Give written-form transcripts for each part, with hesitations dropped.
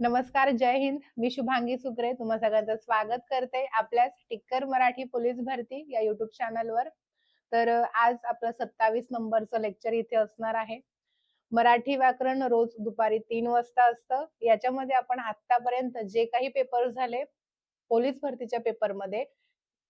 नमस्कार, जय हिंद. मी शुभांगी सुक्रे तुम्हा सगळ्यांचं स्वागत करते आपल्याच टिक्कर मराठी पोलीस भरती या युट्यूब चॅनलवर. तर आज आपलं 27 नंबरचं लेक्चर इथे असणार आहे. मराठी व्याकरण रोज दुपारी 3 वाजता असतं. याच्यामध्ये आपण आतापर्यंत जे काही पेपर झाले पोलीस भरतीच्या पेपरमध्ये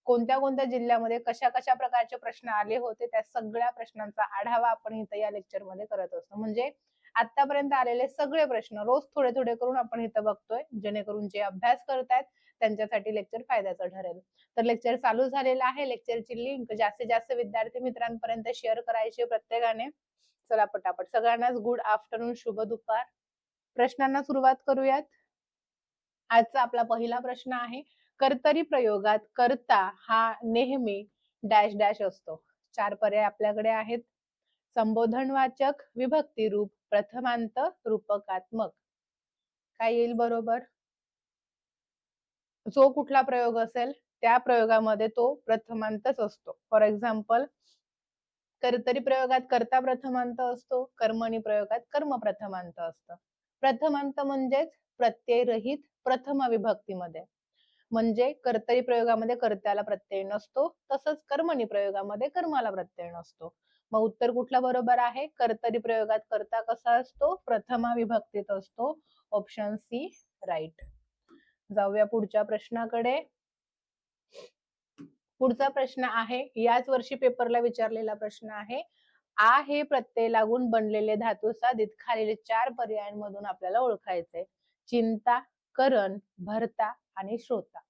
कोणत्या कोणत्या जिल्ह्यामध्ये कशा कशा प्रकारचे प्रश्न आले होते त्या सगळ्या प्रश्नांचा आढावा आपण इथं या लेक्चरमध्ये करत असतो. म्हणजे आतापर्यंत आलेले सगळे प्रश्न रोज थोडे थोडे करून आपण इथं बघतोय, जेणेकरून जे अभ्यास करतायत त्यांच्यासाठी लेक्चर फायद्याचं ठरेल. तर लेक्चर चालू झालेलं आहे. लेक्चरची लिंक जास्तीत जास्त विद्यार्थी मित्रांपर्यंत शेअर करायची प्रत्येकाने. चला पटापट सगळ्यांनाच गुड आफ्टरनून, शुभ दुपार. प्रश्नांना सुरुवात करूयात. आजचा आपला पहिला प्रश्न आहे, कर्तरी प्रयोगात कर्ता हा नेहमी डॅश डॅश असतो. 4 पर्याय आपल्याकडे आहेत. संबोधनवाचक, विभक्ती रूप, प्रथमांत, रूपकात्मक. काय येईल बरोबर? जो कुठला प्रयोग असेल त्या प्रयोगामध्ये तो प्रथमांतच असतो. फॉर एक्झाम्पल, कर्तरी प्रयोगात कर्ता प्रथमांत असतो, कर्मणी प्रयोगात कर्म प्रथमांत असतं. प्रथमांत म्हणजेच प्रत्ययरहित प्रथम विभक्तीमध्ये. म्हणजे कर्तरी प्रयोगामध्ये कर्त्याला प्रत्यय नसतो, तसंच कर्मणी प्रयोगामध्ये कर्माला प्रत्यय नसतो. मग उत्तर कुठला बरोबर आहे? कर्तरी प्रयोगात कर्ता कसा असतो? प्रथमा विभक्तीत असतो. Option C right. जाऊया पुढच्या प्रश्नाकडे. पुढचा प्रश्न आहे, याच वर्षी पेपरला विचारलेला प्रश्न आहे. आ हे प्रत्यय लागून बनलेले धातू साधित खालील 4 पर्यायांमधून आपल्याला ओळखायचे. चिंता, करण, भरता आणि श्रोता.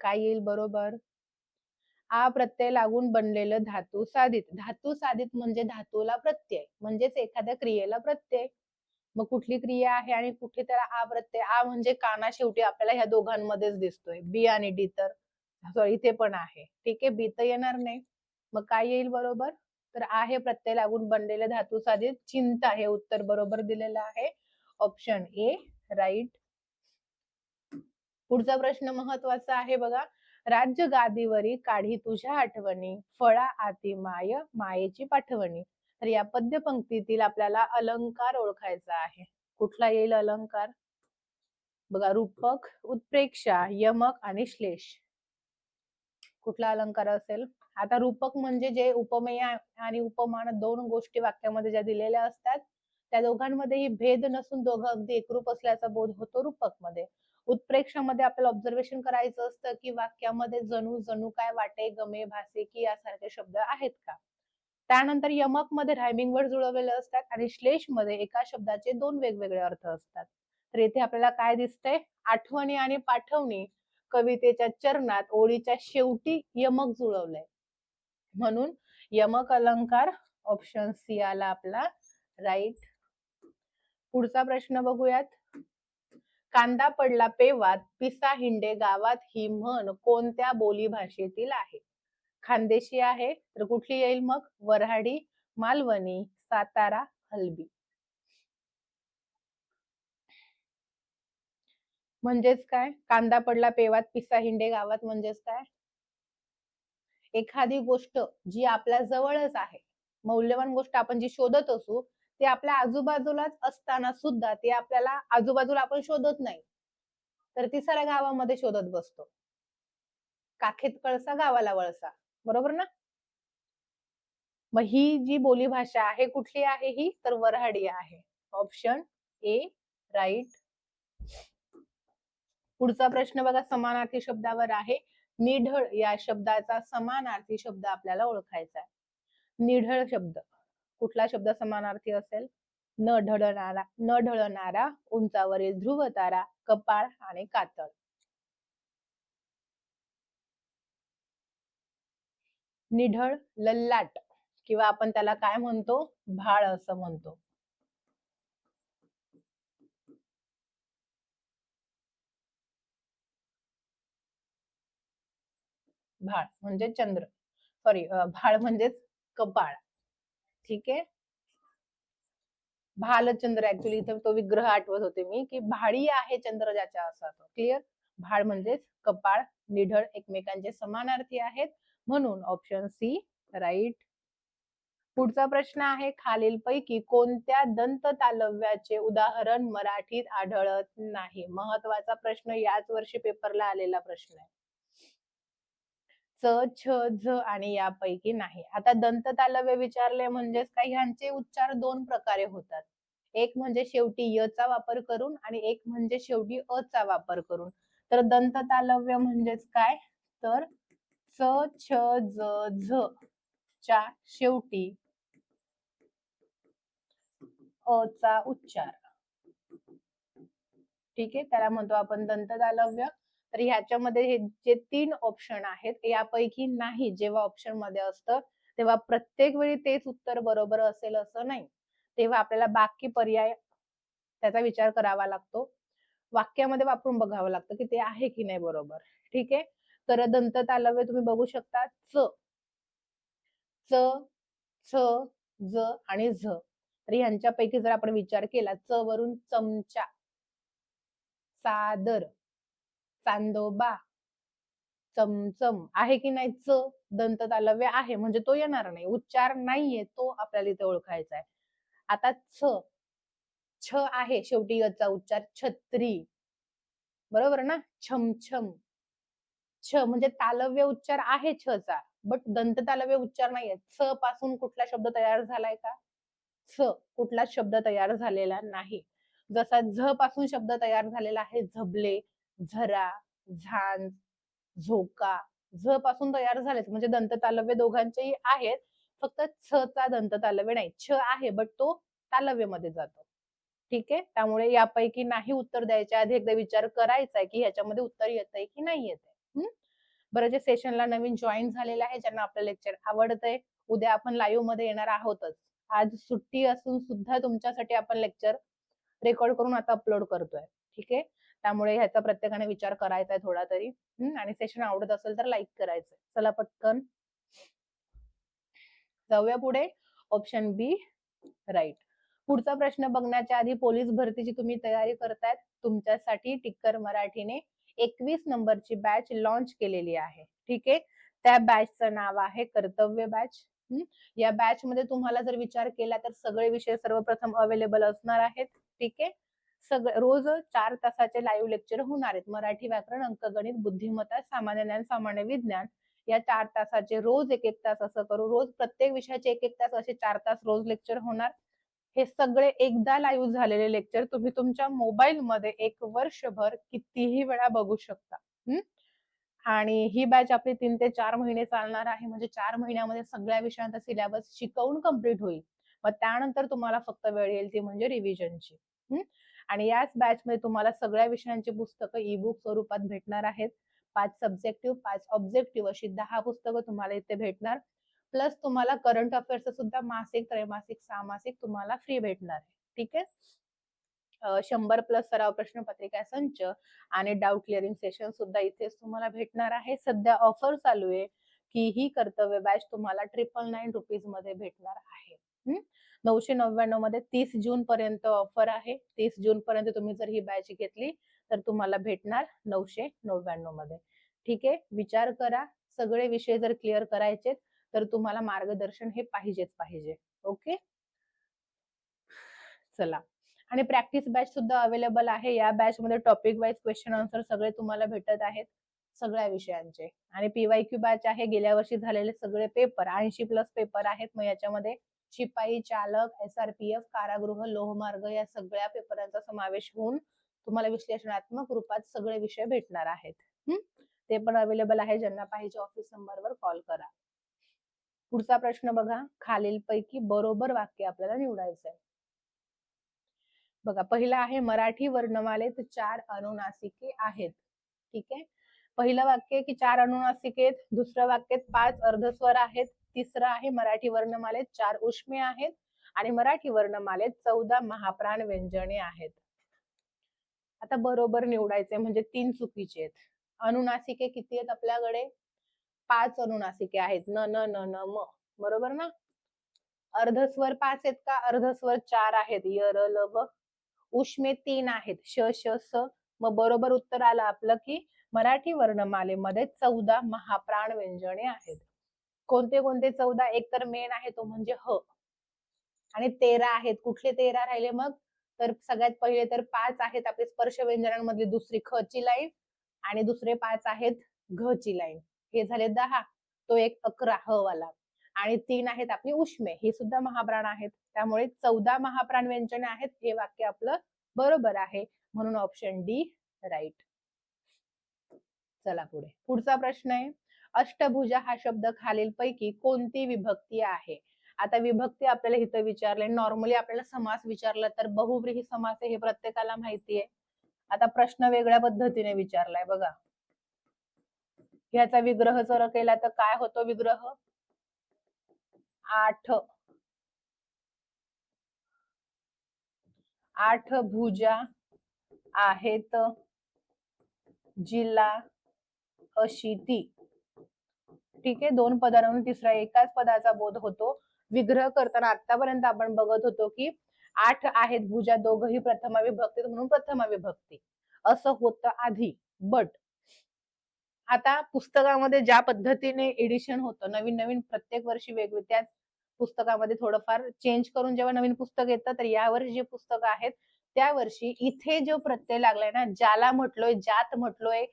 काय येईल बरोबर? आ प्रत्यय लागून बनलेलं धातू साधित. धातू साधित म्हणजे धातूला प्रत्यय, म्हणजेच एखाद्या क्रियेला प्रत्यय. मग कुठली क्रिया आहे आणि कुठे त्याला आ प्रत्यय? आ म्हणजे काना शेवटी आपल्याला ह्या दोघांमध्येच दिसतोय. बी आणि डी तर सॉरी इथे पण आहे. ठीक आहे, बी तर येणार नाही. मग काय येईल बरोबर? तर आ हे प्रत्यय लागून बनलेले धातू साधित चिंता हे उत्तर बरोबर दिलेलं आहे. Option A right. पुढचा प्रश्न महत्वाचा आहे बघा. राज्य गादीवरी काढी तुझ्या आठवणी, फळा आती माय, मायेची पाठवणी. तर या पद्यपंक्तीतील आपल्याला अलंकार ओळखायचा आहे. कुठला येईल अलंकार? बघा, रूपक, उत्प्रेक्षा, यमक आणि श्लेष. कुठला अलंकार असेल? आता रूपक म्हणजे जे उपमेय आणि उपमान दोन गोष्टी वाक्यामध्ये ज्या दिलेल्या असतात त्या दोघांमध्येही भेद नसून दोघं अगदी एकरूप असल्याचा बोध होतो रूपक मध्ये. उत्प्रेक्षामध्ये आपल्याला ऑब्झर्वेशन करायचं असतं की वाक्यामध्ये जणू जणू काय वाटे, गमे, भासे की यासारखे शब्द आहेत का. त्यानंतर यमक मध्ये रायमिंग वर्ड जुळवलेले असतात आणि श्लेष मध्ये एका शब्दाचे 2 वेगवेगळे अर्थ असतात. तर इथे आपल्याला काय दिसतंय? आठवणी आणि पाठवणी कवितेच्या चरणात ओळीच्या शेवटी यमक जुळवलंय, म्हणून यमक अलंकार ऑप्शन सी आला आपला राईट. पुढचा प्रश्न बघूयात. कांदा पडला पेवात, पिसा हिंडे गावात ही म्हण कोणत्या बोली भाषेतील आहे? खानदेशी आहे तर कुठली येईल मग? वऱ्हाडी, मालवणी, सातारा, हलबी. म्हणजेच काय? कांदा पडला पेवात, पिसा हिंडे गावात म्हणजेच काय? एखादी गोष्ट जी आपल्या जवळच आहे, मौल्यवान गोष्ट आपण जी शोधत असू ते आपल्या आजूबाजूलाच असताना सुद्धा ते आपल्याला आजूबाजूला आपण शोधत नाही, तर ती साऱ्या गावामध्ये शोधत बसतो. काखेत कळसा गावाला वळसा, बरोबर ना? मग ही जी बोलीभाषा आहे कुठली आहे ही? तर वऱ्हाडी आहे. Option A right. पुढचा प्रश्न बघा, समानार्थी शब्दावर आहे. निढळ या शब्दाचा समानार्थी शब्द आपल्याला ओळखायचा आहे. निढळ शब्द कुठला शब्द समानार्थी असेल? न ढळणारा, न ढळणारा, उंचावरील ध्रुव तारा, कपाळ आणि कातळ. निढळ, ललाट किंवा आपण त्याला काय म्हणतो? भाळ असं म्हणतो. भाळ म्हणजे चंद्र, सॉरी भाळ म्हणजेच कपाळ. ठीक आहे, भालचंद्र ऍक्च्युली इथे तो विग्रह आठवत होते मी की भाळी आहे चंद्र ज्याच्या असा तो. क्लिअर? भाळ म्हणजेच कपाळ, निढळ एकमेकांचे समानार्थी आहेत, म्हणून ऑप्शन सी राईट. पुढचा प्रश्न आहे, खालीलपैकी कोणत्या दंत तालव्याचे उदाहरण मराठीत आढळत नाही? महत्वाचा प्रश्न, याच वर्षी पेपरला आलेला प्रश्न आहे. च, छ, झ आणि यापैकी नाही. आता दंत तालव्य विचारले म्हणजेच काय, ह्यांचे उच्चार दोन प्रकारे होतात. एक म्हणजे शेवटी य चा वापर करून आणि एक म्हणजे शेवटी अ चा वापर करून. तर दंत तालव्य म्हणजेच काय, तर च, छ, ज, झ च्या शेवटी अ चा उच्चार. ठीक आहे, त्याला म्हणतो आपण दंत तालव्य. तर ह्याच्यामध्ये हे जे 3 ऑप्शन आहेत, यापैकी नाही जेव्हा ऑप्शन मध्ये असतं, तेव्हा प्रत्येक वेळी तेच उत्तर बरोबर असेल असं नाही. तेव्हा आपल्याला बाकी पर्याय त्याचा विचार करावा लागतो. वाक्यामध्ये वापरून बघावं लागतं की ते आहे की नाही बरोबर. ठीक आहे. तर दंत तालव्य तुम्ही बघू शकता, च, च, छ, ज आणि झ. तर ह्यांच्यापैकी जर आपण विचार केला, च वरून चमचा, सादर, चांदोबा, चमचम आहे की नाही, च दंत तालव्य आहे म्हणजे तो येणार नाही. उच्चार नाहीये तो आपल्याला इथे ओळखायचा आहे. आता छ, छ आहे शेवटी याचा उच्चार, छत्री, बरोबर ना? छमछम, छ म्हणजे तालव्य उच्चार आहे छ चा, बट दंत तालव्य उच्चार नाहीये. च पासून कुठला शब्द तयार झालाय का? च कुठलाच शब्द तयार झालेला नाही. जसा झ पासून शब्द तयार झालेला आहे, झबले, झरा, झांज, झोका, झ पासून तयार झालेत म्हणजे दंत तालव्य दोघांचेही आहेत. फक्त छ चा दंत तालव्य नाही. छ आहे बट तो तालव्यमध्ये जातो. ठीक आहे, त्यामुळे यापैकी नाही उत्तर द्यायच्या आधी एकदा विचार करायचा आहे की ह्याच्यामध्ये उत्तर येतंय की नाही येतंय. बरं, जे सेशनला नवीन जॉईन झालेलं आहे, ज्यांना आपलं लेक्चर आवडतंय, उद्या आपण लाईव्ह मध्ये येणार आहोतच. आज सुट्टी असून सुद्धा तुमच्यासाठी आपण लेक्चर रेकॉर्ड करून आता अपलोड करतोय. ठीक आहे, त्यामुळे ह्याचा प्रत्येकाने विचार करायचा आहे थोडा तरी. आणि सेशन आवडत असेल तर लाईक करायचंय. चला पटकन जाऊया पुढे. ऑप्शन बी राईट. पुढचा प्रश्न बघण्याच्या आधी, पोलीस भरतीची तुम्ही तयारी करतायत, तुमच्यासाठी टिक्कर मराठीने 21 नंबरची बॅच लॉन्च केलेली आहे. ठीक आहे, त्या बॅचचं नाव आहे कर्तव्य बॅच. या बॅच मध्ये तुम्हाला जर विचार केला तर सगळे विषय सर्वप्रथम अवेलेबल असणार आहेत. ठीक आहे, सगळे रोज 4 तासाचे लाईव्ह लेक्चर होणार आहेत. मराठी, व्याकरण, अंकगणित, बुद्धिमत्ता, सामान्य ज्ञान, सामान्य विज्ञान या 4 तासाचे रोज 1-1 तास असं करू. रोज प्रत्येक विषयाचे 1-1 तास असे 4 तास रोज लेक्चर होणार. हे सगळे एकदा लाईव्ह झालेले लेक्चर तुम्ही तुमच्या मोबाईल मध्ये 1 वर्षभर कितीही वेळा बघू शकता. आणि ही बॅच आपली 3 ते 4 महिने चालणार आहे. म्हणजे 4 महिन्यामध्ये सगळ्या विषयांचा सिलेबस शिकवून कंप्लीट होईल. मग त्यानंतर तुम्हाला फक्त वेळ येईल ती म्हणजे रिव्हिजनची. आणि याच बॅच मध्ये तुम्हाला सगळ्या विषयांची पुस्तकं ई बुक स्वरूपात भेटणार आहेत. 5 सब्जेक्टिव्ह, 5 ऑब्जेक्टिव्ह अशी 10 पुस्तकं तुम्हाला इथे भेटणार. प्लस तुम्हाला करंट अफेअर्स सुद्धा मासिक, त्रैमासिक, सामासिक तुम्हाला फ्री भेटणार आहे. ठीक आहे, 100+ सराव प्रश्नपत्रिका संच आणि डाऊट क्लिअरिंग सेशन सुद्धा इथेच तुम्हाला भेटणार आहे. सध्या ऑफर चालू आहे की ही कर्तव्य बॅच तुम्हाला 999 रुपीज मध्ये भेटणार आहे. 999 मध्ये 30 जून पर्यंत ऑफर आहे. 30 जून पर्यंत तुम्ही जर ही बॅच घेतली तर तुम्हाला भेटणार 999 मध्ये. ठीक आहे, विचार करा. सगळे विषय जर क्लिअर करायचे तर तुम्हाला मार्गदर्शन हे पाहिजेच पाहिजे. ओके, चला. आणि प्रॅक्टिस बॅच सुद्धा अवेलेबल आहे. या बॅच मध्ये टॉपिक वाईज क्वेश्चन आन्सर सगळे तुम्हाला भेटत आहेत सगळ्या विषयांचे. आणि पीवायक्यू बॅच आहे. गेल्या वर्षी झालेले सगळे पेपर 80+ पेपर आहेत. मग याच्यामध्ये शिपाई, चालक, SRPF, कारागृह, लोहमार्ग या सगळ्या पेपरांचा समावेश होऊन तुम्हाला विश्लेषणात्मक रूपात सगळे विषय भेटणार आहेत. ते पण अवेलेबल आहे. ज्यांना पाहिजे ऑफिस नंबरवर कॉल करा. पुढचा प्रश्न बघा, खालीलपैकी बरोबर वाक्य आपल्याला निवडायचं आहे. बघा, पहिला आहे, मराठी वर्णमालेत 4 अनुनासिके आहेत. ठीक आहे, पहिलं वाक्य की 4 अनुनासिकेत, दुसरं वाक्यात 5 अर्धस्वर आहेत, तिसरं आहे मराठी वर्णमालेत 4 उष्मे आहेत आणि मराठी वर्णमालेत 14 महाप्राण व्यंजने आहेत. आता बरोबर निवडायचे म्हणजे 3 चुकीचे आहेत. अनुनासिके किती आहेत आपल्याकडे? 5 अनुनासिके आहेत. न न न न म, बरोबर ना? अर्धस्वर 5 आहेत का? अर्धस्वर 4 आहेत. य र ल व. उष्मे 3 आहेत. श श स. मग बरोबर उत्तर आलं आपलं की मराठी वर्णमालेमध्ये 14 महाप्राण व्यंजने आहेत. कोणते कोणते 14? एक तर मेन आहे तो म्हणजे ह, आणि 13 आहेत. कुठले 13 राहिले मग? तर सगळ्यात पहिले तर 5 आहेत आपले स्पर्श व्यंजनांमधली दुसरी ख ची लाईन, आणि दुसरे 5 आहेत घ ची लाईन. हे झाले 10. तो एक 11 ह वाला, आणि 3 आहेत आपली उष्मे, ही सुद्धा महाप्राण आहेत. त्यामुळे 14 महाप्राण व्यंजने आहेत. हे वाक्य आपलं बरोबर आहे, म्हणून ऑप्शन डी राईट. चला पुढे. पुढचा प्रश्न आहे, अष्टभुजा हा शब्द खालीलपैकी कोणती विभक्ती आहे? आता विभक्ती आपल्याला इथं विचारले. नॉर्मली आपल्याला समास विचारला तर बहुव्रीही समास हे प्रत्येकाला माहिती आहे. आता प्रश्न वेगळ्या पद्धतीने विचारलाय बघा. ह्याचा विग्रह जर केला तर काय होतो विग्रह? 8 भुजा आहेत जिला अशी ती. ठीक आहे, 2 पदांवरून तिसरा एकाच पदाचा बोध होतो. विग्रह करताना आतापर्यंत आपण बघत होतो की 8 आहेत भुजा, दोघही प्रथमा विभक्ती, म्हणून प्रथमा विभक्ती असं होतं आधी. बट आता पुस्तकामध्ये ज्या पद्धतीने एडिशन होतं, नवीन नवीन प्रत्येक वर्षी वेगवेगळ्या, त्याच पुस्तकामध्ये थोडंफार चेंज करून जेव्हा नवीन पुस्तक येतं, तर यावर्षी जे पुस्तक आहेत त्या वर्षी इथे जो प्रत्यय लागलाय ना, ज्याला म्हटलोय, ज्यात म्हटलोय,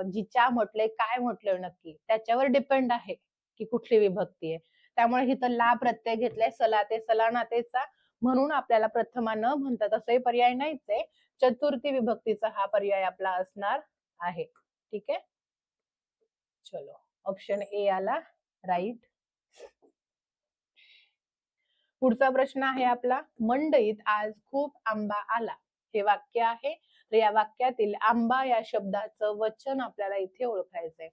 जिच्या म्हटलंय, काय म्हटलंय नक्की, त्याच्यावर डिपेंड आहे की कुठली विभक्ती आहे. त्यामुळे इथं ला प्रत्यय घेतलाय, सलाते सलानातेचा, म्हणून आपल्याला प्रथमा न म्हणतात असंही पर्याय नाहीच आहे. चतुर्थी विभक्तीचा हा पर्याय आपला असणार आहे. ठीक आहे, चलो ऑप्शन ए आला राईट. पुढचा प्रश्न आहे आपला, मंडईत आज खूप आंबा आला, हे वाक्य आहे. तर या वाक्यातील आंबा या शब्दाचं वचन आपल्याला इथे ओळखायचंय.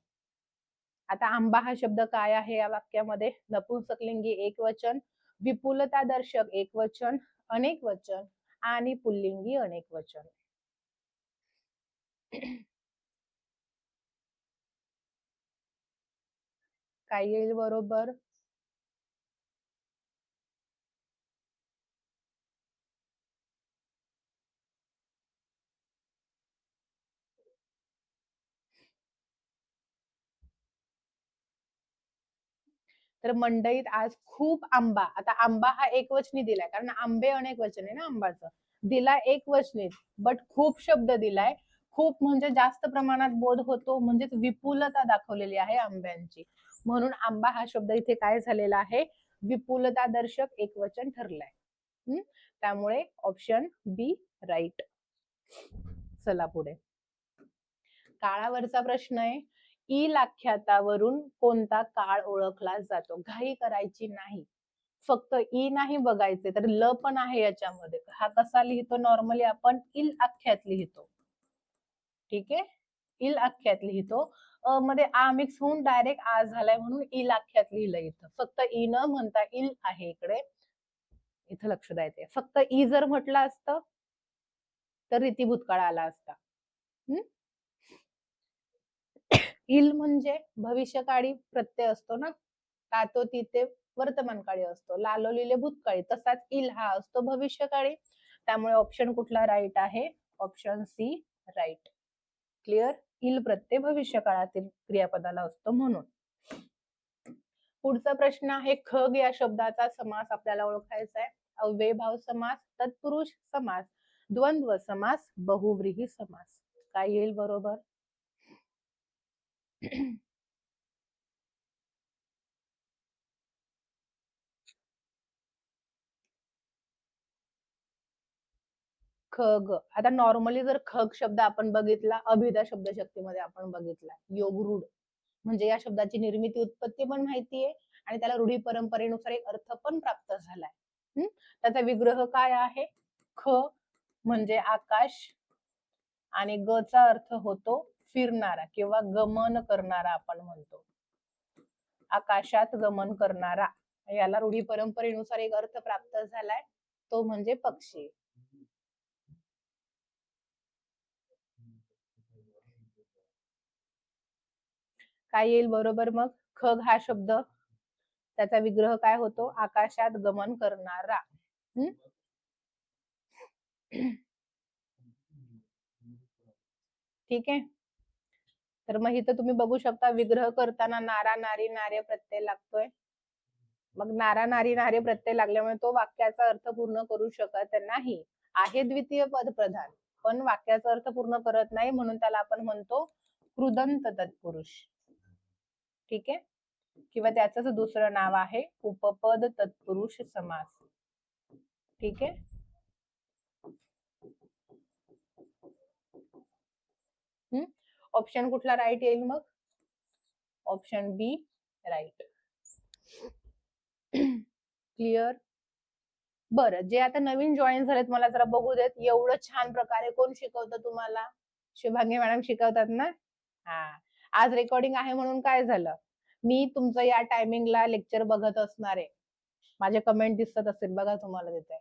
आता आंबा हा शब्द काय आहे या वाक्यामध्ये? नपुंसकलिंगी एक वचन, विपुलता दर्शक एक वचन, अनेक वचन, आणि पुल्लिंगी अनेक वचन. काय येईल बरोबर? तर मंडईत आज खूप आंबा, आता आंबा हा एकवचनी दिलाय, कारण आंबे अनेक वचन आहे ना आंबाचं, दिला एक वचनीत, बट खूप शब्द दिलाय. खूप म्हणजे जास्त प्रमाणात बोध होतो, म्हणजे विपुलता दाखवलेली आहे आंब्यांची, म्हणून आंबा हा शब्द इथे काय झालेला आहे? विपुलता दर्शक एक वचन ठरलाय. त्यामुळे ऑप्शन बी राईट. चला पुढे. काळावरचा प्रश्न आहे, ईल आख्यातावरून कोणता काळ ओळखला जातो? घाई करायची नाही, फक्त ई नाही बघायचे, तर ल पण आहे याच्यामध्ये. हा कसा लिहितो? नॉर्मली आपण इल आख्यात लिहितो. ठीक आहे, इल आख्यात लिहितो. अ मध्ये आ मिक्स होऊन डायरेक्ट आ झालाय, म्हणून इल आख्यात लिहिलं इथं. फक्त ई न म्हणता इल आहे इकडे, इथं लक्ष द्यायचंय. फक्त ई जर म्हटलं असतं तर रीती भूतकाळ आला असता. इल म्हणजे भविष्यकाळी प्रत्यय असतो ना, तातो तिथे वर्तमानकाळी असतो, लालो लिहिले भूतकाळी, तसाच इल हा असतो भविष्यकाळी. त्यामुळे ऑप्शन कुठला राईट आहे? Option C right. क्लिअर? इल प्रत्यय भविष्यकाळातील क्रियापदाला असतो म्हणून. पुढचा प्रश्न आहे, खग या शब्दाचा समास आपल्याला ओळखायचा आहे. अव्ययभाव समास, तत्पुरुष समास, द्वंद्व समास, बहुव्रीही समास. काय येईल बरोबर? खग, आता नॉर्मली जर खग शब्द आपण बघितला, अभिधा शब्दशक्तीमध्ये आपण बघितला, योगरूढ, म्हणजे या शब्दाची निर्मिती उत्पत्ती पण माहितीये, आणि त्याला रूढी परंपरेनुसार एक अर्थ पण प्राप्त झालाय. त्याचा विग्रह काय आहे? ख म्हणजे आकाश, आणि ग चा अर्थ होतो फिरणारा किंवा गमन करणारा, आपण म्हणतो आकाशात गमन करणारा. याला रूढी परंपरेनुसार एक अर्थ प्राप्त झालाय, तो म्हणजे पक्षी. काय येईल बरोबर मग? खग हा शब्द, त्याचा विग्रह काय होतो? आकाशात गमन करणारा. ठीक आहे, तर मग इथं तुम्ही बघू शकता विग्रह करताना नारा नारी नार्य प्रत्यय लागतोय. मग नारा नारी नार्य प्रत्यय लागल्यामुळे तो वाक्याचा अर्थ पूर्ण करू शकत नाही. आहे द्वितीय पद प्रधान पण वाक्याचा अर्थ पूर्ण करत नाही, म्हणून त्याला आपण म्हणतो कृदंत तत्पुरुष. ठीक आहे, किंवा त्याचंच दुसरं नाव आहे उपपद तत्पुरुष समास. ठीक आहे. ऑप्शन कुठला राईट येईल मग? ऑप्शन बी राईट. क्लिअर? बरं, जे आता नवीन जॉईन झालेत मला जरा बघू देत. एवढं छान प्रकारे कोण शिकवतं तुम्हाला? शुभांगी मॅडम शिकवतात ना? हा, आज रेकॉर्डिंग आहे म्हणून काय झालं, मी तुमचं या टायमिंगला लेक्चर बघत असणार आहे. माझे कमेंट दिसत असेल बघा, तुम्हाला देत आहे,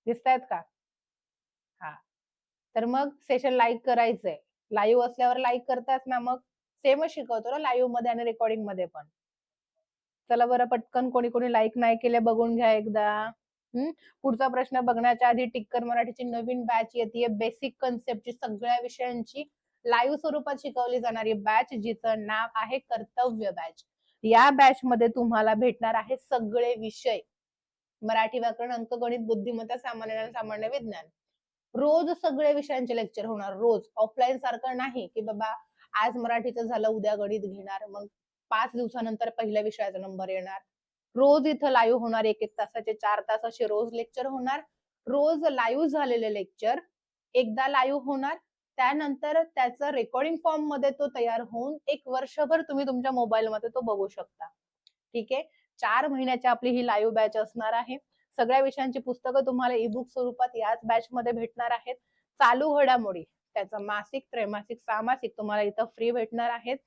दिसतायत का? हा, तर मग सेशन लाईक करायचंय. लाईव्ह असल्यावर लाईक करताच ना, मग सेमच शिकवतो ना लाईव्ह मध्ये आणि रेकॉर्डिंग मध्ये पण. चला बरं, पटकन कोणी कोणी लाईक नाही केले बघून घ्या एकदा. पुढचा प्रश्न बघण्याच्या आधी टिक्कर मराठीची नवीन बॅच येते, बेसिक कन्सेप्टची सगळ्या विषयांची लाईव्ह स्वरूपात शिकवली जाणारी बॅच, जिचं नाव आहे कर्तव्य बॅच. या बॅच मध्ये तुम्हाला भेटणार आहे सगळे विषय, मराठी, व्याकरण, अंकगणित, बुद्धिमत्ता, सामान्य ज्ञान, सामान्य विज्ञान. रोज सगळे विषयांचे लेक्चर होणार, रोज. ऑफलाईन सारखं नाही की बाबा आज मराठीचं झालं उद्या गणित घेणार, मग 5 दिवसानंतर पहिल्या विषयाचा नंबर येणार. रोज इथं लाईव्ह होणार, 1-1 तासाचे 4 तास असे रोज लेक्चर होणार. रोज लाईव्ह झालेले लेक्चर एकदा लाईव्ह होणार, त्यानंतर त्याचं रेकॉर्डिंग फॉर्म मध्ये तो तयार होऊन 1 वर्षभर तुम्ही तुमच्या मोबाईल मध्ये तो बघू शकता. ठीक आहे, 4 महिन्याची आपली ही लाईव्ह बॅच असणार आहे. सगळ्या विषयांची पुस्तकं तुम्हाला ईबुक स्वरूपात याच बॅच मध्ये भेटणार आहेत. चालू घडामोडी त्याचं मासिक, त्रैमासिक, सामासिक तुम्हाला इथं फ्री भेटणार आहेत.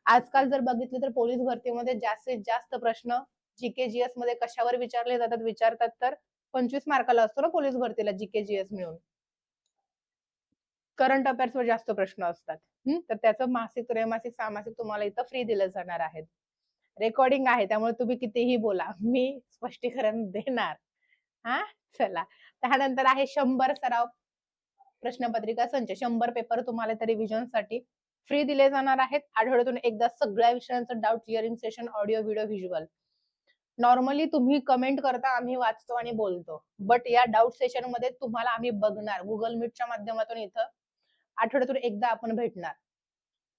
आजकाल जर बघितलं तर पोलीस भरतीमध्ये जास्तीत जास्त प्रश्न जीके जीएस मध्ये कशावर विचारले जातात, विचारतात तर 25 मार्काला असतो ना पोलीस भरतीला जीके जीएस मिळून. करंट अफेअर्स वर जास्त प्रश्न असतात. तर त्याचं मासिक, त्रैमासिक, सामासिक तुम्हाला इथं फ्री दिले जाणार आहेत. रेकॉर्डिंग आहे त्यामुळे तुम्ही कितीही बोला, मी स्पष्टीकरण देणार. हा, चला. त्यानंतर आहे 100 सराव प्रश्नपत्रिका संच. 100 पेपर तुम्हाला त्या रिव्हिजनसाठी फ्री दिले जाणार आहेत. आठवड्यातून एकदा सगळ्या विषयांचं doubt clearing session, audio, video, visual. Normally तुम्ही कमेंट करता, आम्ही वाचतो आणि बोलतो, बट या डाऊट सेशन मध्ये तुम्हाला आम्ही बघणार गुगल मीटच्या माध्यमातून. इथं आठवड्यातून एकदा आपण भेटणार,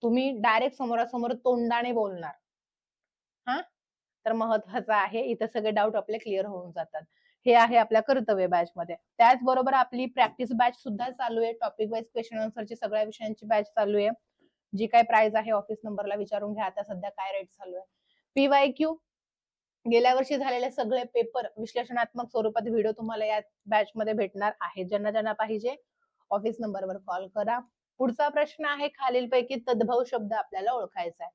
तुम्ही डायरेक्ट समोरासमोर तोंडाने बोलणार. हा, तर महत्वाचं आहे, इथं सगळे डाऊट आपले क्लिअर होऊन जातात. हे आहे आपल्या कर्तव्य बॅच मध्ये. त्याचबरोबर आपली प्रॅक्टिस बॅच सुद्धा चालू आहे. टॉपिक वाईज क्वेश्चन आन्सरची सगळ्या विषयांची बॅच चालू आहे. जी काय प्राइस आहे ऑफिस नंबरला विचारून घ्या, आता सध्या काय रेट चालू आहे. PYQ गेल्या वर्षी झालेले सगळे पेपर विश्लेषणात्मक स्वरूपात व्हिडिओ तुम्हाला या बॅच मध्ये भेटणार आहे. ज्यांना ज्यांना पाहिजे ऑफिस नंबरवर कॉल करा. पुढचा प्रश्न आहे, खालीलपैकी तद्भव शब्द आपल्याला ओळखायचा आहे.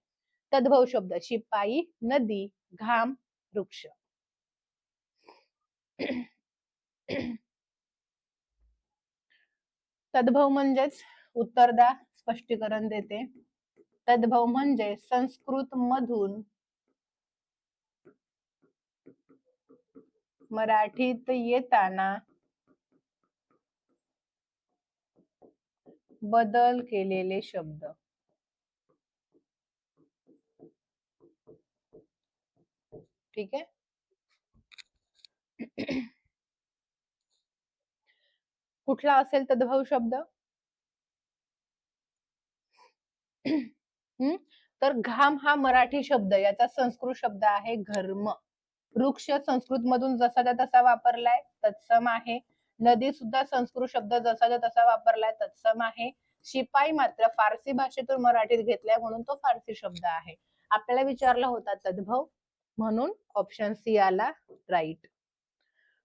तद्भव शब्द: शिपाई, नदी, घाम, वृक्ष. तद्भव म्हणजेच, उत्तर द्या, स्पष्टीकरण देते. तद्भव म्हणजे संस्कृत मधून मराठीत येताना बदल केलेले शब्द. ठीक आहे. कुठला असेल तद्भव शब्द? तर घाम हा मराठी शब्द, याचा संस्कृत शब्द आहे घर्म. वृक्ष संस्कृत मधून जसाचा तसा वापरलाय, तत्सम आहे. नदी सुद्धा संस्कृत शब्द जसाचा तसा वापरलाय, तत्सम आहे. शिपाई मात्र फारसी भाषेतून मराठीत घेतलाय म्हणून तो फारसी शब्द आहे. आपल्याला विचारला होता तद्भव, म्हणून ऑप्शन सी आला राईट.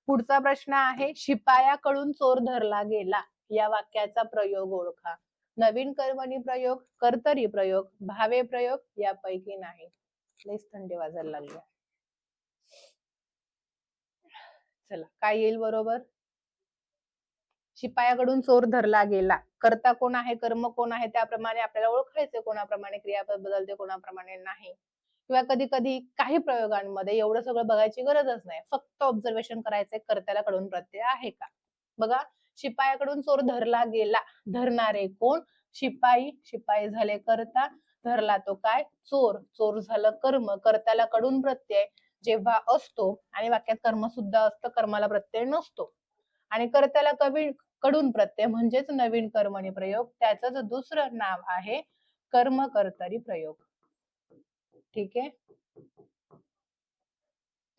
पुढचा प्रश्न आहे, शिपायाकडून चोर धरला गेला या वाक्याचा प्रयोग ओळखा. नवीन कर्मणी प्रयोग, कर्तरी प्रयोग, भावे प्रयोग, यापैकी नाही. लईच थंडी वाजायला लागली. चला, काय येईल बरोबर? शिपायाकडून चोर धरला गेला. कर्ता कोण आहे, कर्म कोण आहे, त्याप्रमाणे आपल्याला ओळखायचे, कोणाप्रमाणे क्रियापद बदलते, कोणाप्रमाणे नाही. किंवा कधी कधी काही प्रयोगांमध्ये एवढं सगळं बघायची गरजच नाही, फक्त ऑब्झर्वेशन करायचंय कर्त्याला कडून प्रत्यय आहे का. बघा, शिपायाकडून चोर धरला गेला, धरणारे कोण? शिपाई, शिपाई झाले कर्ता, धरला तो काय चोर, चोर झालं कर्म, कर्त्याला कडून प्रत्यय जेव्हा असतो आणि वाक्यात कर्म सुद्धा असतं, कर्माला प्रत्यय नसतो आणि कर्त्याला कडून प्रत्यय म्हणजेच नवीन कर्मणी प्रयोग, त्याच दुसरं नाव आहे कर्मकर्तरी प्रयोग. ठीक आहे,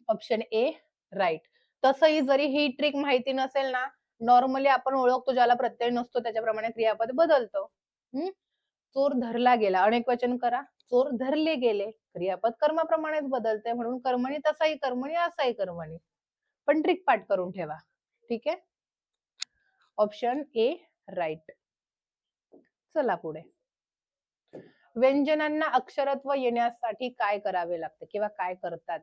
ऑप्शन ए राईट. तसंही जरी ही ट्रिक माहिती नसेल ना, नॉर्मली आपण ओळखतो ज्याला प्रत्यय नसतो त्याच्याप्रमाणे क्रियापद बदलतो. चोर धरला गेला, अनेक वचन करा, चोर धरले गेले, क्रियापद कर्माप्रमाणेच बदलते, म्हणून कर्मणी तसाही कर्मणी असाही कर्मणी, पण ट्रिक पाठ करून ठेवा. ठीक आहे, ऑप्शन ए राईट. चला पुढे. व्यंजनांना अक्षरत्व येण्यासाठी काय करावे लागते किंवा काय करतात?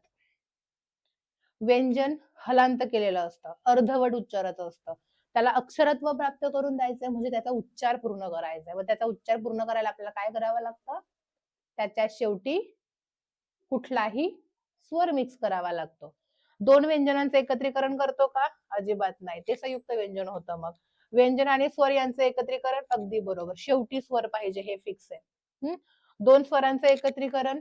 व्यंजन हलांत केलेलं असतं, अर्धवट उच्चाराचं असतं, त्याला अक्षरत्व प्राप्त करून द्यायचंय म्हणजे त्याचा उच्चार पूर्ण करायचा. व त्याचा उच्चार पूर्ण करायला आपल्याला काय करावं लागतं? त्याच्या शेवटी कुठलाही स्वर मिक्स करावा लागतो. दोन व्यंजनांचं एकत्रीकरण करतो का? अजिबात नाही, ते संयुक्त व्यंजन होतं. मग व्यंजन आणि स्वर यांचं एकत्रीकरण अगदी बरोबर, शेवटी स्वर पाहिजे हे फिक्स आहे. दोन स्वरांचं एकत्रीकरण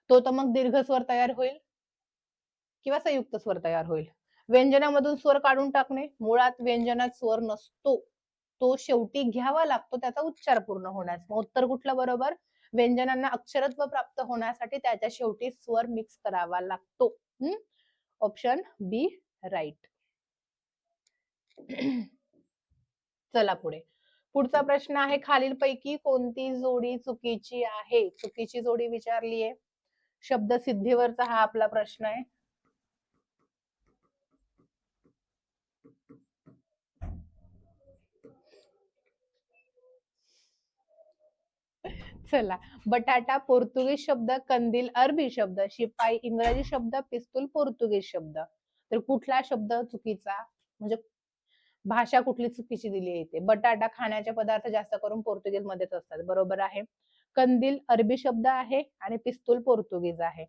तो तर मग दीर्घ स्वर तयार होईल किंवा संयुक्त स्वर तयार होईल. व्यंजनामधून स्वर काढून टाकणे, मुळात व्यंजनात स्वर नसतो, तो शेवटी घ्यावा लागतो त्याचा उच्चार पूर्ण होण्यास. मग उत्तर कुठलं बरोबर? व्यंजनांना अक्षरत्व प्राप्त होण्यासाठी त्याच्या शेवटी स्वर मिक्स करावा लागतो. ऑप्शन बी राईट. चला पुढे. पुढचा प्रश्न आहे, खालीलपैकी कोणती जोडी चुकीची आहे? चुकीची जोडी विचारली आहे. शब्द सिद्धीवरचा हा आपला प्रश्न आहे. चला, बटाटा पोर्तुगीज शब्द, कंदील अरबी शब्द, शिपाई इंग्रजी शब्द, पिस्तूल पोर्तुगीज शब्द. तर कुठला शब्द चुकीचा, म्हणजे भाषा कुठली चुकीची दिली आहे? बटाटा खाण्याचे पदार्थ जास्त करून पोर्तुगीज मध्येच असतात, बरोबर आहे. कंदील अरबी शब्द आहे आणि पिस्तूल पोर्तुगीज आहे.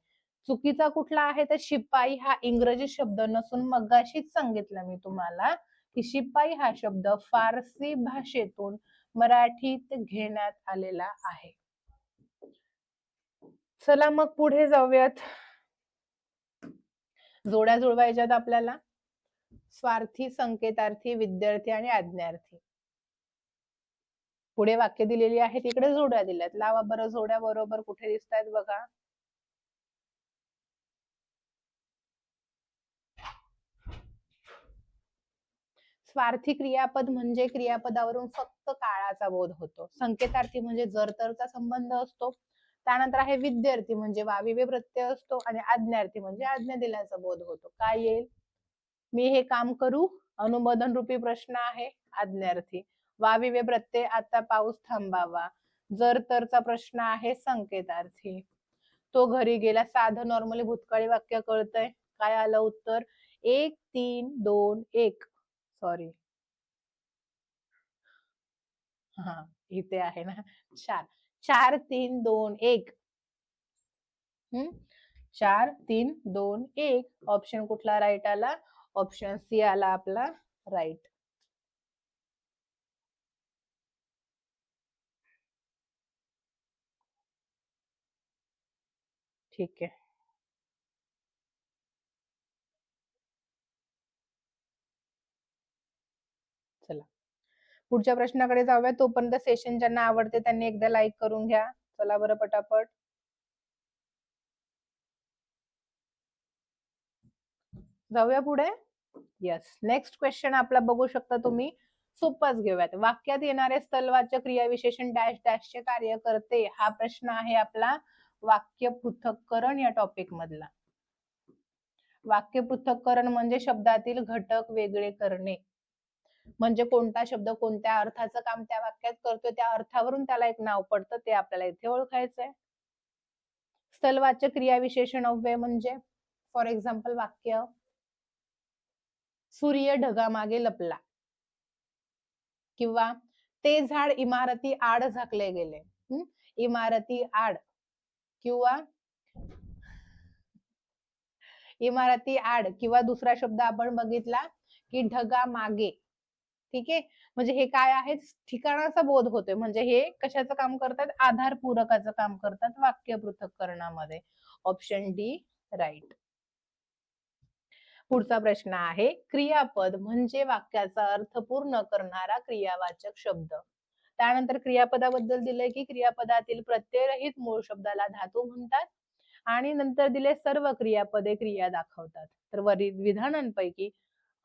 चुकीचा कुठला आहे? तर शिपाई हा इंग्रजी शब्द नसून मगाशीच सांगितलं मी तुम्हाला की शिपाई हा शब्द फारसी भाषेतून मराठीत घेण्यात आलेला आहे. चला मग पुढे जाऊयात. जोड्या जुळवायच्यात आपल्याला, स्वार्थी, संकेतार्थी, विद्यार्थी आणि आज्ञार्थी. पुढे वाक्य दिलेली आहेत, इकडे जोड्या दिल्यात. लावा बरं जोड्या बरोबर, कुठे दिसतायत बघा. स्वार्थी क्रियापद म्हणजे क्रियापदावरून फक्त काळाचा बोध होतो. संकेतार्थी म्हणजे जर तरचा संबंध असतो. त्यानंतर आहे विद्यार्थी म्हणजे वाविवे प्रत्यय असतो आणि आज्ञार्थी म्हणजे आज्ञा दिल्याचा बोध होतो. काय येईल? मी हे काम करू, अनुमोदन रूपी प्रश्न आहे, आज्ञार्थी. वाविवे प्रत्यय, आता पाऊस थांबावा. जर तरचा प्रश्न आहे, संकेतार्थी. तो घरी गेला, साधं नॉर्मली भूतकाळी वाक्य कळतंय. काय आलं उत्तर? 1 3 2 1. सॉरी, हा इथे आहे ना 4 4 3 2 1. 4 3 2 1. ऑप्शन कुठला राईट आला? ऑप्शन सी आला आपला राईट. ठीक आहे, चला पुढच्या प्रश्नाकडे जाऊया. तोपर्यंत सेशन ज्यांना आवडते त्यांनी एकदा लाईक करून घ्या. चला बरं पटापट. जाऊया पुढे. यस, नेक्स्ट क्वेश्चन आपला बघू शकता तुम्ही, सोपच घेऊयात. वाक्यात येणारे स्थलवाच्य क्रियाविशेषण डॅश डॅशचे कार्य करते, हा प्रश्न आहे आपला वाक्य पृथक्करण या टॉपिक मधला. वाक्य पृथक्करण म्हणजे शब्दातील घटक वेगळे करणे, म्हणजे कोणता शब्द कोणत्या अर्थाचं काम त्या वाक्यात करतोय, त्या अर्थावरून त्याला एक नाव पडतं, ते आपल्याला इथे ओळखायचंय. स्थलवाच्य क्रियाविशेषण अव्यय म्हणजे फॉर एक्झाम्पल वाक्य, सूर्य ढगामागे लपला, किंवा ते झाड इमारती आड झाकले गेले. इमारती आड, किंवा इमारती आड, किंवा दुसरा शब्द आपण बघितला की ढगा मागे, ठीक आहे. म्हणजे हे काय आहे, ठिकाणाचा बोध होतोय. म्हणजे हे कशाचं काम करतात, आधार पूरकाचं काम करतात वाक्य पृथक्करणामध्ये. Option D right. पुढचा प्रश्न आहे, क्रियापद म्हणजे वाक्याचा अर्थ पूर्ण करणारा क्रियावाचक शब्द. त्यानंतर क्रियापदाबद्दल दिलंय की क्रियापदातील प्रत्ययरहित मूळ शब्दाला धातू म्हणतात आणि नंतर दिले सर्व क्रियापदे क्रिया दाखवतात. तर वरील विधानांपैकी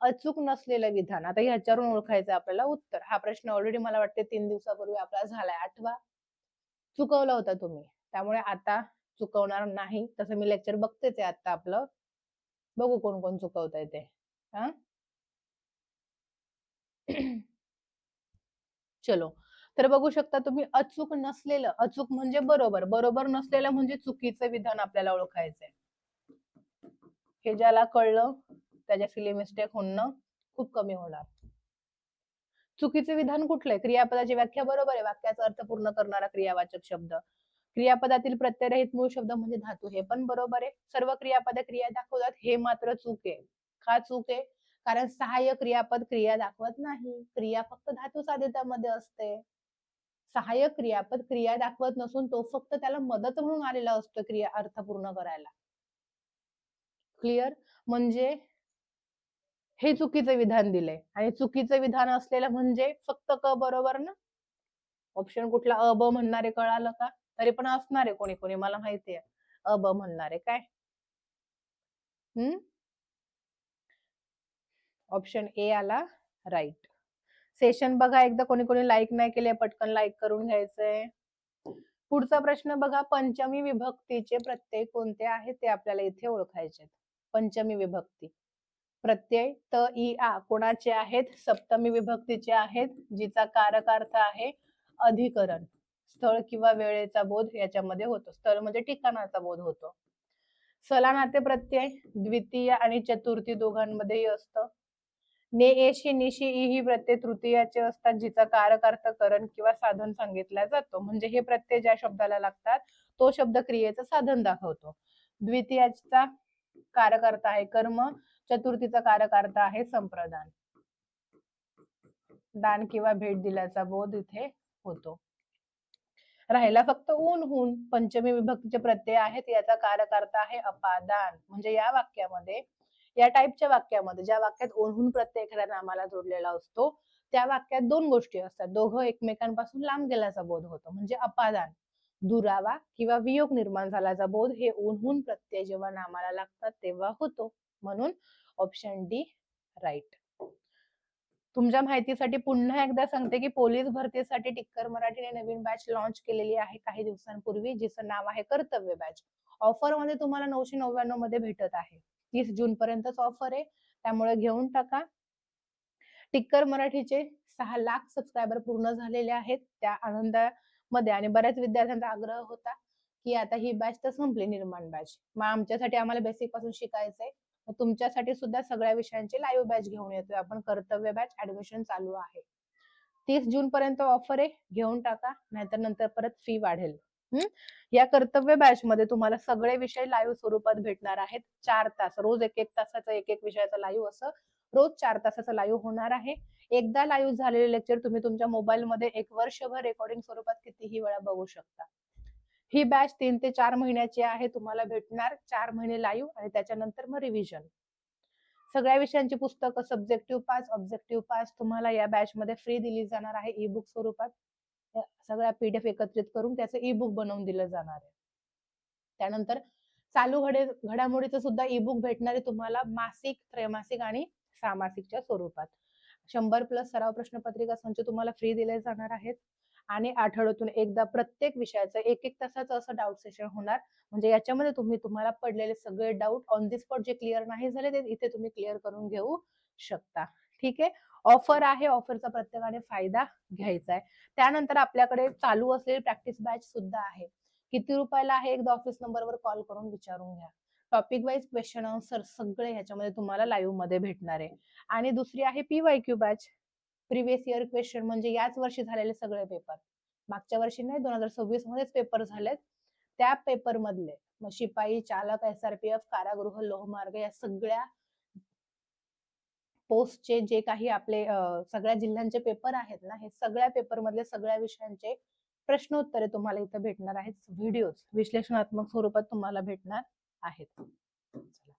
अचूक नसलेलं विधान, आता ह्याच्यावरून ओळखायचं आपल्याला उत्तर. हा प्रश्न ऑलरेडी मला वाटते 3 दिवसापूर्वी आपला झालाय, आठवा. चुकवला होता तुम्ही, त्यामुळे आता चुकवणार नाही. तसं मी लेक्चर बघतेच आहे आता आपलं, बघू कोण कोण चुकवतंय ते. हा चलो. तर बघू शकता तुम्ही, अचूक नसलेलं, अचूक म्हणजे बरोबर, बरोबर नसलेलं म्हणजे चुकीचं विधान आपल्याला ओळखायचंय. हे ज्याला कळलं त्याच्या सिली मिस्टेक होणं खूप कमी होणार. चुकीचे विधान कुठलंय? क्रियापदाची व्याख्या बरोबर आहे, वाक्याचा अर्थ पूर्ण करणारा क्रियावाचक शब्द. क्रियापदातील प्रत्ययरहित मूळ शब्द म्हणजे धातू, हे पण बरोबर आहे. सर्व क्रियापद क्रिया दाखवतात, हे मात्र चूक आहे. का चूक आहे? कारण सहाय्य क्रियापद क्रिया दाखवत नाही, क्रिया फक्त धातू साधितामध्ये असते. सहाय्यक क्रियापद क्रिया दाखवत नसून तो फक्त त्याला मदत म्हणून आलेला असतो क्रिया अर्थ पूर्ण करायला. क्लिअर? म्हणजे हे चुकीचं विधान दिलंय आणि चुकीचं विधान असलेलं म्हणजे फक्त क बरोबर ना. ऑप्शन कुठला अ ब म्हणणारे कळालं का? तरी पण असणार आहे कोणी कोणी, मला माहितीये अ ब म्हणणारे. काय ऑप्शन ए आला राईट. सेशन बघा एकदा, कोणी कोणी लाईक नाही केले, पटकन लाईक करून घ्यायचंय. पुढचा प्रश्न बघा, पंचमी विभक्तीचे प्रत्यय कोणते आहेत ते आपल्याला इथे ओळखायचे. पंचमी विभक्ती प्रत्यय त इ आ कोणाचे आहेत? सप्तमी विभक्तीचे आहेत, जिचा कारकार्थ आहे अधिकरण. स्थळ किंवा वेळेचा बोध याच्यामध्ये होतो. स्थळ म्हणजे ठिकाणाचा बोध होतो. सला नाते प्रत्यय द्वितीय आणि चतुर्थी दोघांमध्येही असतं. ने एशी निशी ई ही प्रत्यय तृतीयाचे असतात, जिचा कारकार्थ करण किंवा साधन सांगितला जातो. म्हणजे हे प्रत्यय ज्या शब्दाला लागतात तो शब्द क्रियेचं साधन दाखवतो. द्वितीयाचा कारकार्थ आहे कर्म, चतुर्थीचा कारकार्थ आहे संप्रदान, दान किंवा भेट दिल्याचा बोध इथे होतो. राहिला फक्त ऊन हून. पंचमी विभक्तीचे प्रत्यय आहेत, याचा कारकार्थ आहे अपादान. म्हणजे या वाक्यामध्ये, या टाईपच्या वाक्यामध्ये, ज्या वाक्यात ओढून प्रत्यय एखाद्या नामाला जोडलेला असतो, त्या वाक्यात दोन गोष्टी असतात. दोघं एकमेकांपासून लांब गेल्याचा बोध होतो म्हणजे अपादान, दुरावा किंवा वियोग निर्माण झाल्याचा बोध हे ओढून प्रत्यय जेव्हा नामाला लागतात तेव्हा होतो. म्हणून ऑप्शन डी राईट. तुमच्या माहितीसाठी पुन्हा एकदा सांगते की पोलीस भरतीसाठी टिक्कर मराठीने नवीन बॅच लॉन्च केलेली आहे काही दिवसांपूर्वी, जिचं नाव आहे कर्तव्य बॅच. ऑफर मध्ये तुम्हाला 999 मध्ये भेटत आहे. 30 जून पर्यंतच ऑफर आहे, त्यामुळे घेऊन टाका. टिक्कर मराठीचे 6 लाख सबस्क्रायबर पूर्ण झालेले आहेत. त्या आनंदामध्ये आणि बऱ्याच विद्यार्थ्यांचा आग्रह होता की आता ही बॅच तर संपली, निर्माण बॅच. मग आमच्यासाठी आम्हाला बेसिक पासून शिकायचंय, तुमच्यासाठी सुद्धा सगळ्या विषयांची लाईव्ह बॅच घेऊन येतोय आपण. कर्तव्य बॅच ऍडमिशन चालू आहे. 30 जून पर्यंत ऑफर आहे, घेऊन टाका, नाहीतर नंतर परत फी वाढेल. या कर्तव्य बॅच मध्ये तुम्हाला सगळे विषय लाईव्ह स्वरूपात भेटणार आहेत. 4 तास, रोज एक एक तासाचं एक एक विषयाचं लाईव्ह, असं रोज 4 तासाचं लाईव्ह होणार आहे. एकदा लाईव्ह झालेले लेक्चर तुम्ही तुमच्या मोबाईल मध्ये 1 वर्षभर रेकॉर्डिंग स्वरूपात कितीही वेळा बघू शकता. ही बॅच 3 ते 4 महिन्याची आहे. तुम्हाला भेटणार 4 महिने लाईव्ह आणि त्याच्यानंतर मग रिव्हिजन. सगळ्या विषयांची पुस्तकं, सब्जेक्टिव्ह पास, ऑब्जेक्टिव्ह पास तुम्हाला या बॅच मध्ये फ्री दिली जाणार आहे, ई बुक स्वरूपात. सगळ्या पीडीएफ एकत्रित करून त्याचं ई बुक बनवून दिलं जाणार आहे. त्यानंतर चालू घडामोडीचं सुद्धा ई बुक भेटणार आहे तुम्हाला, मासिक, त्रैमासिक आणि सामासिकच्या स्वरूपात. 100+ सराव प्रश्नपत्रिका संच तुम्हाला फ्री दिले जाणार आहेत आणि आठवड्यातून एकदा प्रत्येक विषयाचं 1 तासाचं असं डाऊट सेशन होणार. म्हणजे याच्यामध्ये तुम्हाला पडलेले सगळे डाऊट ऑन दी स्पॉट जे क्लिअर नाही झाले ते इथे तुम्ही क्लिअर करून घेऊ शकता. ठीक आहे. ऑफर आहे, ऑफरचा प्रत्येकाने फायदा घ्यायचा आहे. त्यानंतर आपल्याकडे चालू असलेली प्रॅक्टिस बॅच सुद्धा आहे. किती रुपयाला आहे एकदा ऑफिस नंबरवर कॉल करून विचारून घ्या. टॉपिक वाईज क्वेश्चन आन्सर सगळे ह्याच्यामध्ये तुम्हाला लाईव्ह मध्ये भेटणार आहे. आणि दुसरी आहे PYQ batch, previous year question, म्हणजे याच वर्षी झालेले सगळे पेपर. मागच्या वर्षी नाही, 2026 मध्येच पेपर झालेत, त्या पेपर मधले, मग शिपाई, चालक, SRPF, कारागृह, लोहमार्ग, या सगळ्या पोस्टचे जे काही आपले सगळ्या जिल्ह्यांचे पेपर आहेत ना, हे सगळ्या पेपर मधले सगळ्या विषयांचे प्रश्नोत्तरे तुम्हाला इथं भेटणार आहेत. व्हिडिओज विश्लेषणात्मक स्वरूपात तुम्हाला भेटणार आहेत. चला,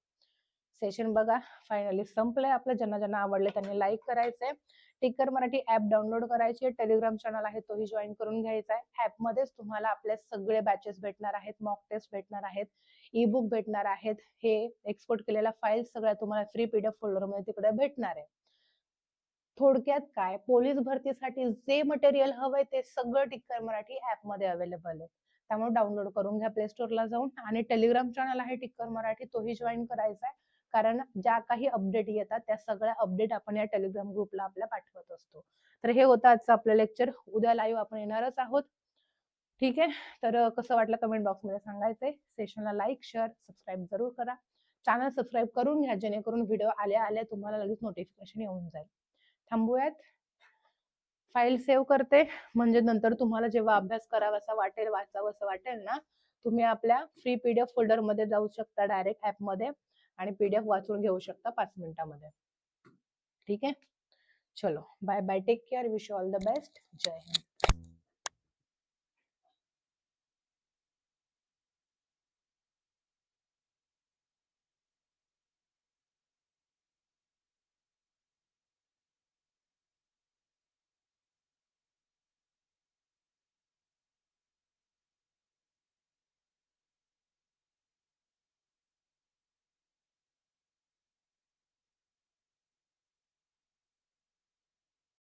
सेशन बघा फायनली संपलंय आपलं. ज्यांना ज्यांना आवडले त्यांनी लाईक करायचंय. टिकर मराठी ऍप डाउनलोड करायची. टेलिग्राम चॅनल आहे तोही जॉईन करून घ्यायचा आहे. ऍप मध्येच तुम्हाला आपले सगळे बॅचेस भेटणार आहेत, मॉक टेस्ट भेटणार आहेत, ई बुक भेटणार आहेत. हे एक्सपोर्ट केलेल्या फाईल सगळ्या तुम्हाला फ्री पीडीएफ फोल्डर मध्ये तिकडे भेटणार आहे. थोडक्यात काय, पोलीस भरतीसाठी जे मटेरियल हवंय ते सगळं टिकर मराठी ऍप मध्ये अवेलेबल आहे. त्यामुळे डाउनलोड करून घ्या प्ले स्टोअरला जाऊन. आणि टेलिग्राम चॅनल आहे टिकर मराठी तोही जॉईन करायचा आहे. कारण ज्या काही अपडेट येतात त्या सगळ्या अपडेट आपण या टेलिग्राम ग्रुपला आपल्या पाठवत असतो. तर हे होतं आजचं आपलं लेक्चर. उद्या लाईव्ह आपण येणारच आहोत. ठीक आहे, तर कसं वाटलं कमेंट बॉक्समध्ये सांगायचंय. सेशनला लाईक शेअर सबस्क्राईब जरूर करा. चॅनल सबस्क्राईब करून घ्या जेणेकरून व्हिडिओ आल्या आल्या तुम्हाला लगेच नोटिफिकेशन येऊन जाईल. थांबूयात. फाईल सेव्ह करते, म्हणजे नंतर तुम्हाला जेव्हा अभ्यास करावासा वाटेल, वाचावंसं वाटेल ना, तुम्ही आपल्या फ्री पीडीएफ फोल्डर मध्ये जाऊ शकता डायरेक्ट ऍप मध्ये आणि पीडीएफ वाचून घेऊ शकता 5 मिनिटांमध्ये. ठीक आहे, चलो bye bye, take care, wish you all the best. जय हिंद.